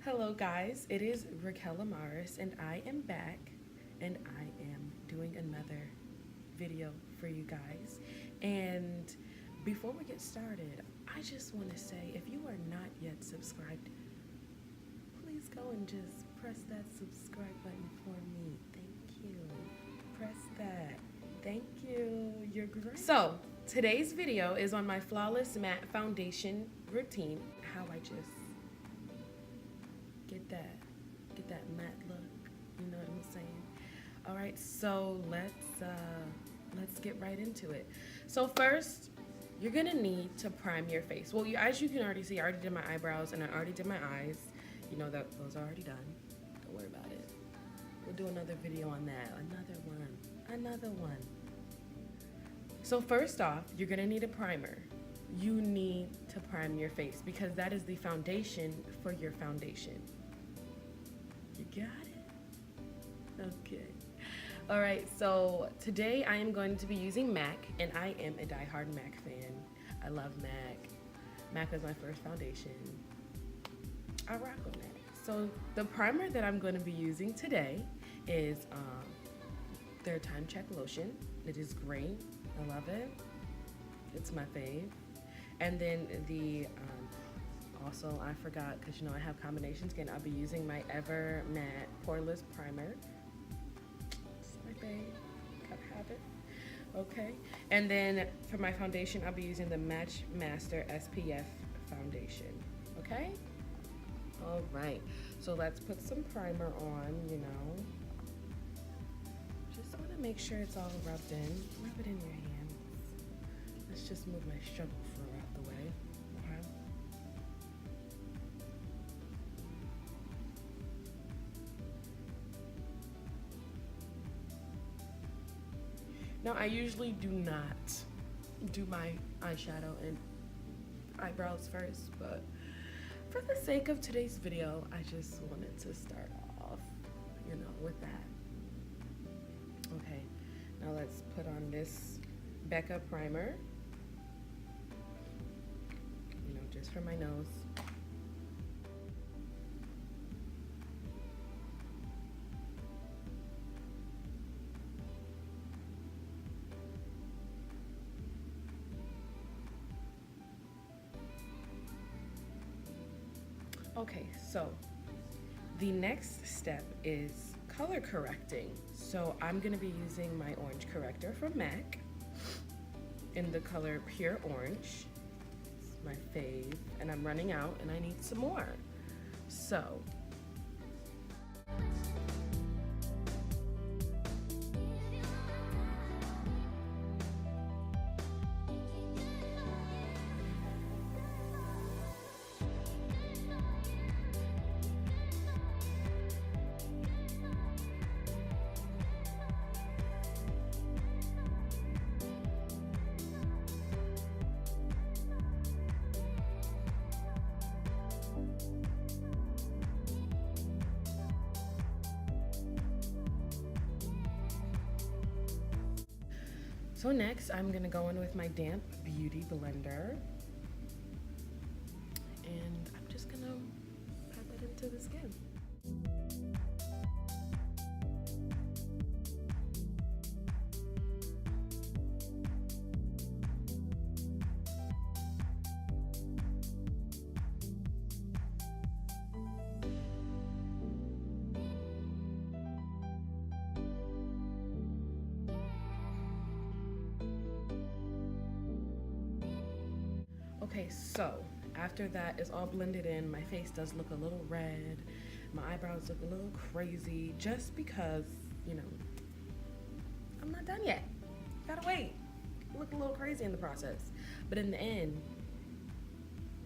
Hello guys, it is Raquel Amaris and I am back and I am doing another video for you guys. And before we get started, I just want to say if you are not yet subscribed, please go and just press that subscribe button for me. Thank you. Press that. Thank you. You're great. So, today's video is on my Flawless Matte Foundation routine. How I just get that matte look, you know what I'm saying? All right, so let's get right into it. So first, you're gonna need to prime your face. Well, as you can already see, I already did my eyebrows and I already did my eyes. You know that those are already done. Don't worry about it. We'll do another video on that. Another one. So first off, you're gonna need a primer. You need to prime your face because that is the foundation for your foundation. You got it? Okay. All right, so today I am going to be using MAC, and I am a diehard MAC fan. I love MAC. MAC was my first foundation. I rock with MAC. So the primer that I'm going to be using today is their Time Check lotion. It is great. I love it. It's my fave. And then the also, I forgot, because you know I have combination skin, I'll be using my Ever Matte Poreless Primer. It's my babe. Gotta have it. Okay. And then for my foundation, I'll be using the Match Master SPF foundation. Okay? All right. So let's put some primer on, you know. Just want to make sure it's all rubbed in. Rub it in your hands. Let's just move my struggle fruit out the way. Okay? Now, I usually do not do my eyeshadow and eyebrows first, but for the sake of today's video, I just wanted to start off, you know, with that. Okay, now let's put on this Becca primer, you know, just for my nose. Okay, so the next step is color correcting. So I'm gonna be using my orange corrector from MAC in the color Pure Orange. It's my fave, and I'm running out and I need some more. So So next, I'm gonna go in with my damp beauty blender, and I'm just gonna pat that into the skin. Okay, so after that is all blended in, my face does look a little red, my eyebrows look a little crazy, just because, you know, I'm not done yet. Gotta wait. Look a little crazy in the process, but in the end,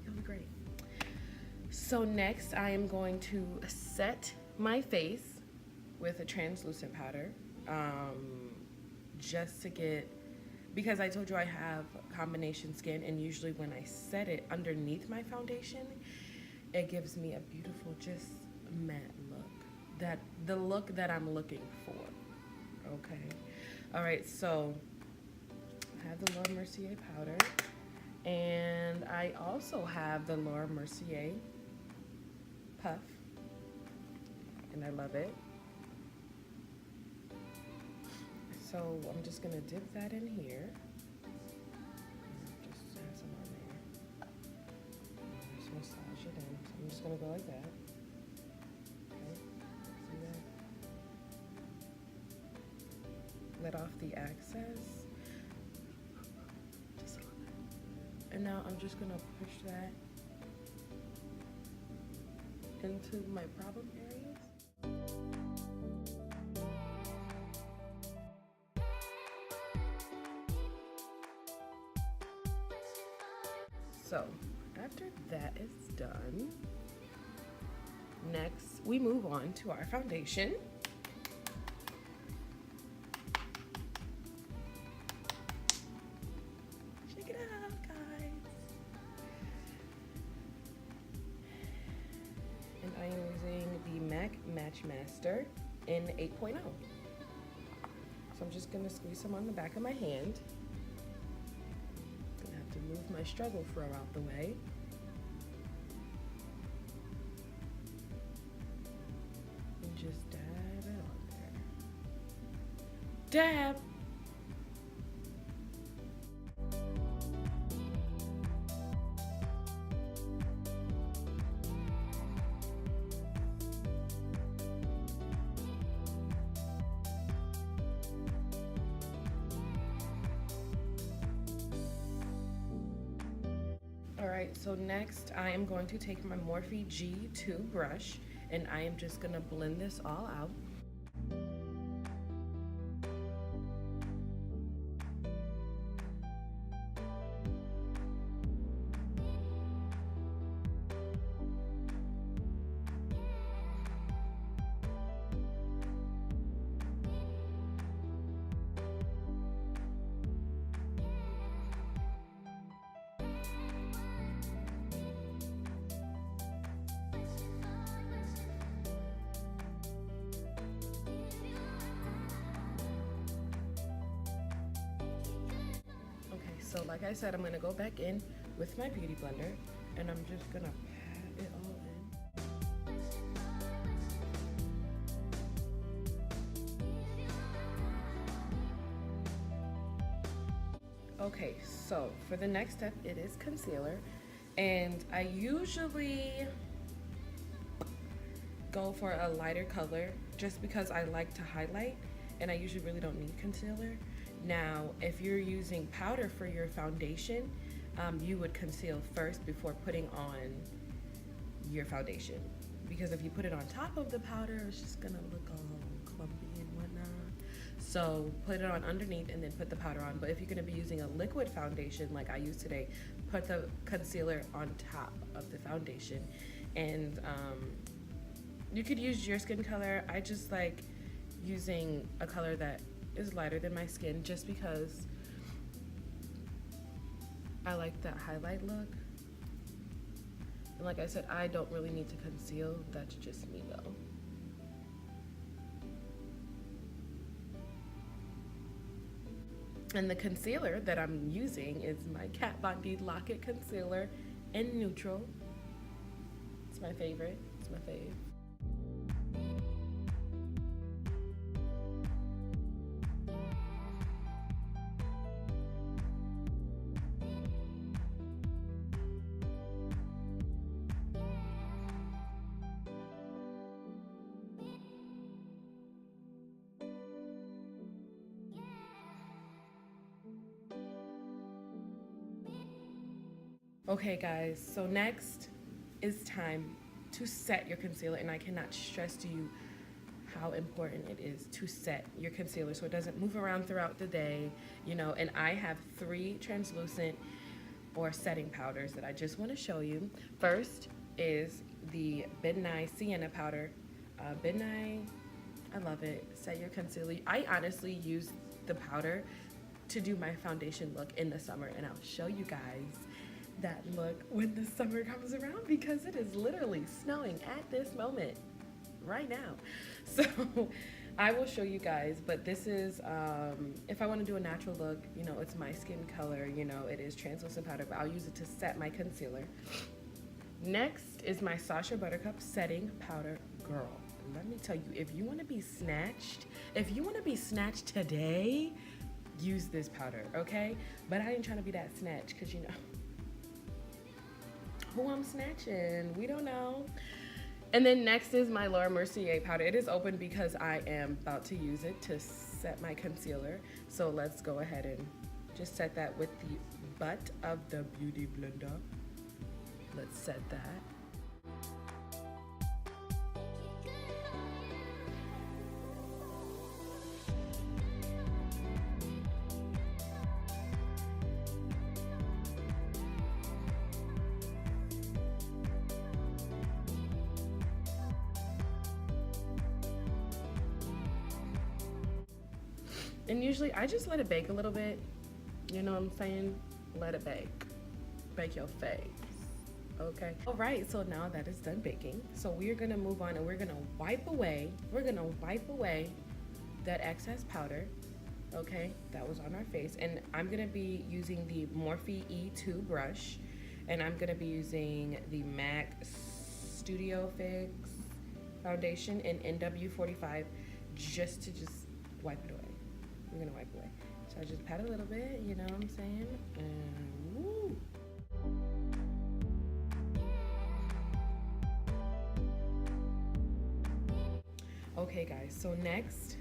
it'll be great. So next, I am going to set my face with a translucent powder, just to get, because I told you I have combination skin, and usually when I set it underneath my foundation, it gives me a beautiful, just matte look. The look that I'm looking for. Okay. All right, so I have the Laura Mercier powder, and I also have the Laura Mercier puff and I love it. So I'm just gonna dip that in here. Just have some on there. Just massage it in. So I'm just gonna go like that. Okay. See that? Let off the excess. Just a little bit. And now I'm just gonna push that into my problem areas. So after that is done, next we move on to our foundation. Check it out, guys. And I am using the MAC Match Master in 8.0. So I'm just gonna squeeze some on the back of my hand. Move my struggle throw out the way. And just dab it on there. Dab! Alright, so next I am going to take my Morphe G2 brush and I am just going to blend this all out. So like I said, I'm gonna go back in with my beauty blender and I'm just gonna pat it all in. Okay, so for the next step, it is concealer. And I usually go for a lighter color just because I like to highlight and I usually really don't need concealer. Now, if you're using powder for your foundation, you would conceal first before putting on your foundation. Because if you put it on top of the powder, it's just gonna look all clumpy and whatnot. So put it on underneath and then put the powder on. But if you're gonna be using a liquid foundation like I use today, put the concealer on top of the foundation. And you could use your skin color. I just like using a color that is lighter than my skin just because I like that highlight look. And like I said, I don't really need to conceal. That's just me though. And the concealer that I'm using is my Kat Von D Lock-It Concealer in Neutral. It's my favorite. It's my fave. Okay guys, so next is time to set your concealer, and I cannot stress to you how important it is to set your concealer so it doesn't move around throughout the day, you know. And I have 3 translucent or setting powders that I just want to show you. First is the Midnight Sienna powder. Midnight, I love it. Set your concealer. I honestly use the powder to do my foundation look in the summer, and I'll show you guys that look when the summer comes around, because it is literally snowing at this moment right now. So I will show you guys, but this is if I want to do a natural look, you know, it's my skin color, you know, it is translucent powder, but I'll use it to set my concealer. Next is my Sacha Buttercup setting powder. Girl, let me tell you, if you want to be snatched, today, use this powder, okay? But I ain't trying to be that snatch, because you know who I'm snatching. We don't know. And then next is my Laura Mercier powder. It is open because I am about to use it to set my concealer. So let's go ahead and just set that with the butt of the Beauty Blender. Let's set that. And usually I just let it bake a little bit. You know what I'm saying? Let it bake. Bake your face. Okay. All right, so now that is done baking. So we're gonna move on and we're gonna wipe away that excess powder, okay, that was on our face. And I'm gonna be using the Morphe E2 brush, and I'm gonna be using the MAC Studio Fix foundation in NW45 just to wipe it away. We're gonna wipe away. So I just pat a little bit, you know what I'm saying? And woo. Okay guys, so next,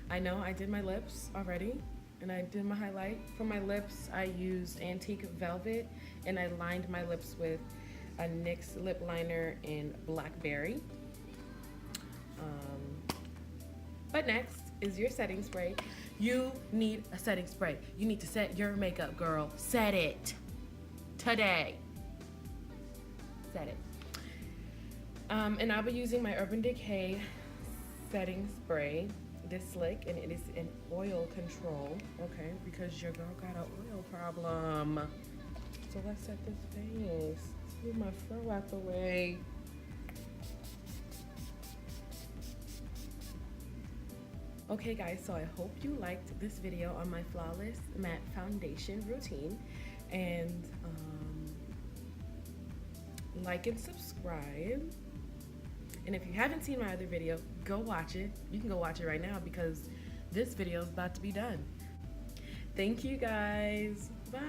I know I did my lips already and I did my highlight. For my lips, I used Antique Velvet and I lined my lips with a NYX lip liner in Blackberry. But next is your setting spray. You need a setting spray. You need to set your makeup, girl. Set it today. Set it. And I'll be using my Urban Decay setting spray, this slick, and it is an oil control, okay, because your girl got an oil problem. So let's set this face. Move my fur out the way. Okay guys, so I hope you liked this video on my flawless matte foundation routine, and like and subscribe. And if you haven't seen my other video, go watch it. You can go watch it right now because this video is about to be done. Thank you guys. Bye.